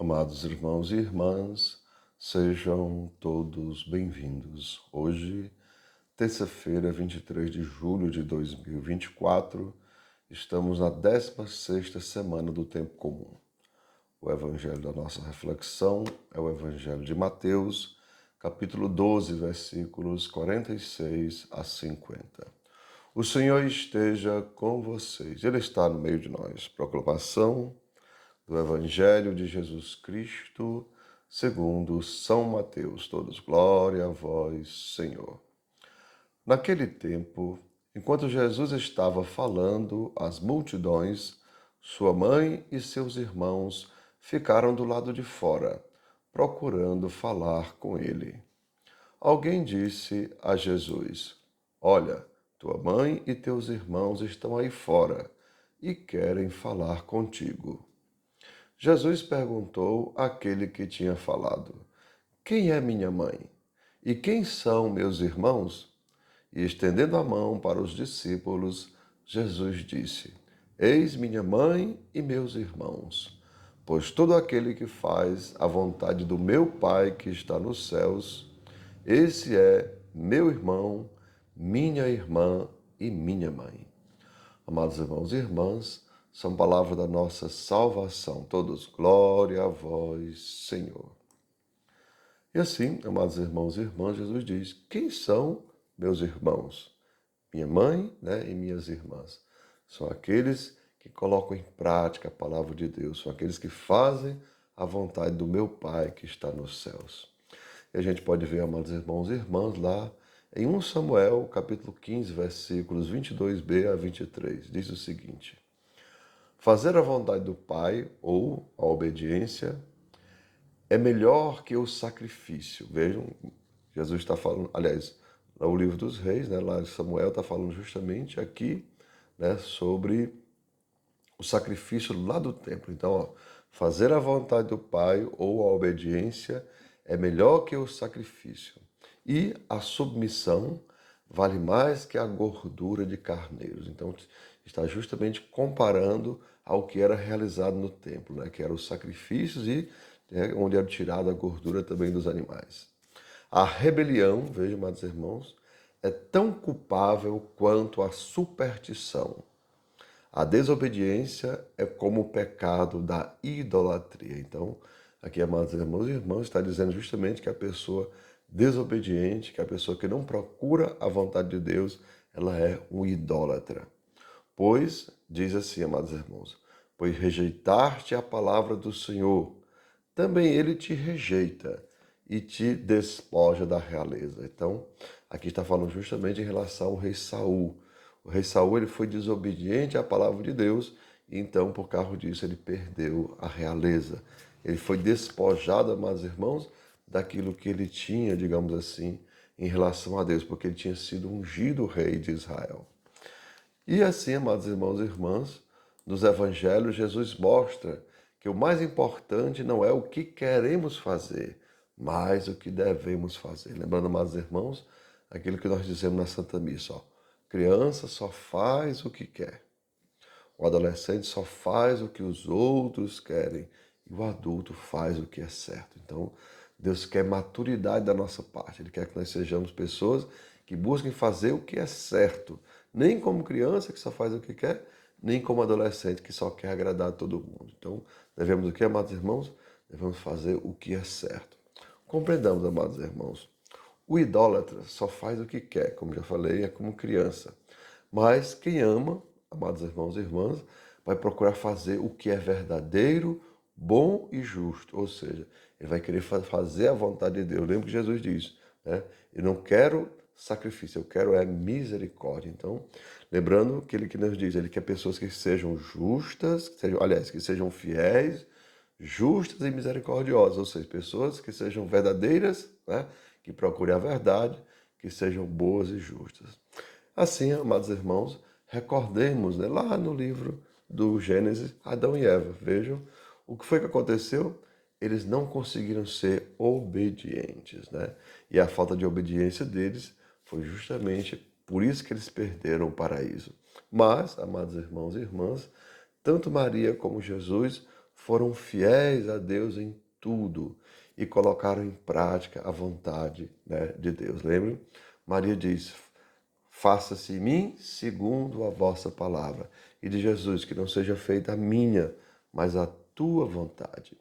Amados irmãos e irmãs, sejam todos bem-vindos. Hoje, terça-feira, 23 de julho de 2024, estamos na 16ª semana do Tempo Comum. O evangelho da nossa reflexão é o evangelho de Mateus, capítulo 12, versículos 46 a 50. O Senhor esteja com vocês. Ele está no meio de nós. Proclamação do Evangelho de Jesus Cristo, segundo São Mateus. Todos, glória a vós, Senhor. Naquele tempo, enquanto Jesus estava falando às multidões, sua mãe e seus irmãos ficaram do lado de fora, procurando falar com ele. Alguém disse a Jesus: Olha, tua mãe e teus irmãos estão aí fora e querem falar contigo. Jesus perguntou àquele que tinha falado: Quem é minha mãe? E quem são meus irmãos? E estendendo a mão para os discípulos, Jesus disse: Eis minha mãe e meus irmãos. Pois todo aquele que faz a vontade do meu Pai que está nos céus, esse é meu irmão, minha irmã e minha mãe. Amados irmãos e irmãs, são palavras da nossa salvação. Todos, glória a vós, Senhor. E assim, amados irmãos e irmãs, Jesus diz: Quem são meus irmãos? Minha mãe, e minhas irmãs. São aqueles que colocam em prática a palavra de Deus, são aqueles que fazem a vontade do meu Pai que está nos céus. E a gente pode ver, amados irmãos e irmãs, lá em 1 Samuel, capítulo 15, versículos 22b a 23, diz o seguinte: Fazer a vontade do Pai, ou a obediência, é melhor que o sacrifício. Vejam, Jesus está falando, aliás, o livro dos reis, lá Samuel está falando justamente aqui, sobre o sacrifício lá do templo. Então, fazer a vontade do Pai ou a obediência é melhor que o sacrifício. E a submissão vale mais que a gordura de carneiros. Então, está justamente comparando ao que era realizado no templo, que eram os sacrifícios e onde era tirada a gordura também dos animais. A rebelião, vejam, amados irmãos, é tão culpável quanto a superstição. A desobediência é como o pecado da idolatria. Então, aqui, amados irmãos e irmãs, está dizendo justamente que a pessoa desobediente, que a pessoa que não procura a vontade de Deus, ela é um idólatra. Pois, diz assim, amados irmãos, pois rejeitar-te a palavra do Senhor, também ele te rejeita e te despoja da realeza. Então, aqui está falando justamente em relação ao rei Saul. O rei Saul ele foi desobediente à palavra de Deus, e então, por causa disso, ele perdeu a realeza. Ele foi despojado, amados irmãos, daquilo que ele tinha, digamos assim, em relação a Deus, porque ele tinha sido ungido rei de Israel. E assim, amados irmãos e irmãs, nos evangelhos, Jesus mostra que o mais importante não é o que queremos fazer, mas o que devemos fazer. Lembrando, amados irmãos, aquilo que nós dizemos na Santa Missa, criança só faz o que quer. O adolescente só faz o que os outros querem e o adulto faz o que é certo. Então, Deus quer maturidade da nossa parte. Ele quer que nós sejamos pessoas que busquem fazer o que é certo. Nem como criança que só faz o que quer, nem como adolescente que só quer agradar a todo mundo. Então, devemos o que, amados irmãos? Devemos fazer o que é certo. Compreendamos, amados irmãos. O idólatra só faz o que quer, como já falei, é como criança. Mas quem ama, amados irmãos e irmãs, vai procurar fazer o que é verdadeiro, bom e justo. Ou seja, ele vai querer fazer a vontade de Deus. Lembra que Jesus diz, Eu não quero sacrifício, eu quero misericórdia. Então, lembrando que ele que nos diz, ele quer pessoas que sejam justas, que sejam fiéis, justas e misericordiosas, ou seja, pessoas que sejam verdadeiras, que procurem a verdade, que sejam boas e justas. Assim, amados irmãos, recordemos lá no livro do Gênesis, Adão e Eva. Vejam o que foi que aconteceu. Eles não conseguiram ser obedientes, E a falta de obediência deles foi justamente por isso que eles perderam o paraíso. Mas, amados irmãos e irmãs, tanto Maria como Jesus foram fiéis a Deus em tudo e colocaram em prática a vontade, né, de Deus. Lembra? Maria diz: faça-se em mim segundo a vossa palavra. E de Jesus, que não seja feita a minha, mas a tua vontade.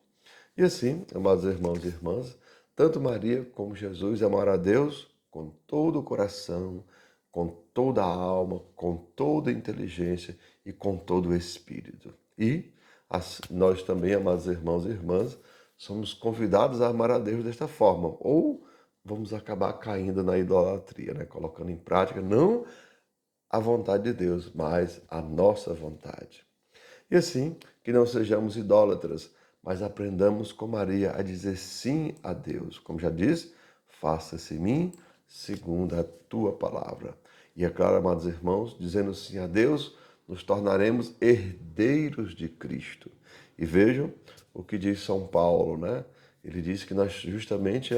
E assim, amados irmãos e irmãs, tanto Maria como Jesus amaram a Deus com todo o coração, com toda a alma, com toda a inteligência e com todo o espírito. E nós também, amados irmãos e irmãs, somos convidados a amar a Deus desta forma, ou vamos acabar caindo na idolatria, né? Colocando em prática não a vontade de Deus, mas a nossa vontade. E assim, que não sejamos idólatras, mas aprendamos com Maria a dizer sim a Deus. Como já disse, faça-se em mim segundo a tua palavra. E é claro, amados irmãos, dizendo sim a Deus, nos tornaremos herdeiros de Cristo. E vejam o que diz São Paulo, né? Ele diz que nós justamente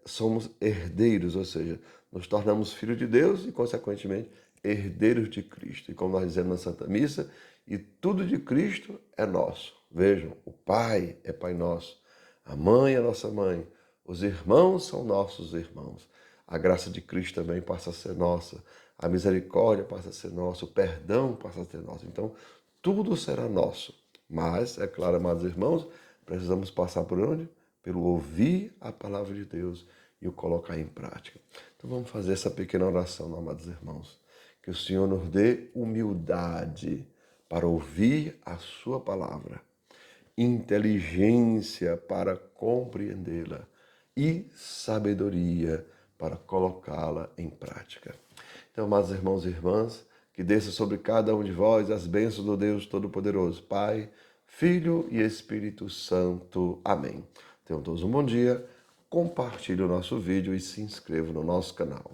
somos herdeiros, ou seja, nos tornamos filhos de Deus e, consequentemente, herdeiros de Cristo. E como nós dizemos na Santa Missa, e tudo de Cristo é nosso. Vejam, o Pai é Pai nosso, a Mãe é nossa Mãe, os irmãos são nossos irmãos. A graça de Cristo também passa a ser nossa, a misericórdia passa a ser nossa, o perdão passa a ser nosso. Então, tudo será nosso. Mas, é claro, amados irmãos, precisamos passar por onde? Pelo ouvir a palavra de Deus e o colocar em prática. Então vamos fazer essa pequena oração, amados irmãos. Que o Senhor nos dê humildade para ouvir a sua palavra, inteligência para compreendê-la e sabedoria para colocá-la em prática. Então, amados irmãos e irmãs, que desça sobre cada um de vós as bênçãos do Deus Todo-Poderoso, Pai, Filho e Espírito Santo. Amém. Tenham todos um bom dia, compartilhe o nosso vídeo e se inscreva no nosso canal.